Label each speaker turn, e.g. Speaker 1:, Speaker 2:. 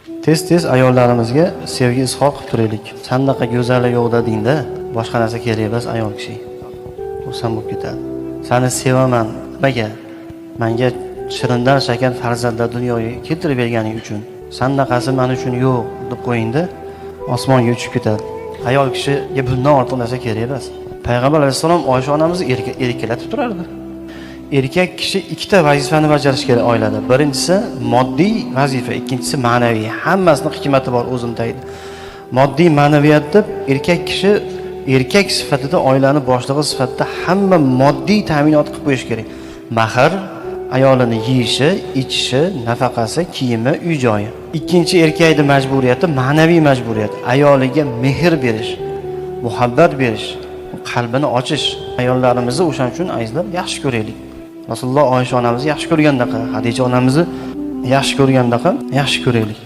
Speaker 1: Tez-tez ayollarimizga sevgi izhor qilib turaylik. Sandaqa go'zali yo'q dedingda, boshqa narsa kerak emas ayol kishi. Xursand bo'lib ketadi. Seni sevaman, nimaga? Menga shirindan shakar farzandlar dunyoga keltirib berganing uchun. Sandaqasi men uchun yo'q deb qo'yingda, osmonga uchib ketadi. Ayol kishiga bundan ortiq narsa kerak emas. Payg'ambar alayhisalom Oysha onamizni erkalatib turardi. Erkak kishi ikkita vazifani bajarish kerak oilada. Birinchisi moddiy vazifa, ikkinchisi ma'naviy. Hammasini hikmati bor o'zimda deydi. Moddiy ma'naviyat deb erkak kishi erkak sifatida oilani boshlig'i sifatida hamma moddiy ta'minot qilib qo'yish kerak. Mahar, ayolini yeyishi, ichishi, nafaqasi, kiyimi, uy-joyi. Ikkinchi erkakning majburiyati ma'naviy majburiyat. Ayoliga mehr berish, muhabbat berish, qalbini ochish. Ayollarimizni o'shaning uchun azizlar yaxshi ko'raylik. Rasululloh Oysha onamizni yaxshi ko'rgandaqa, Hadija onamizni yaxshi ko'rgandaqa yaxshi ko'raylik.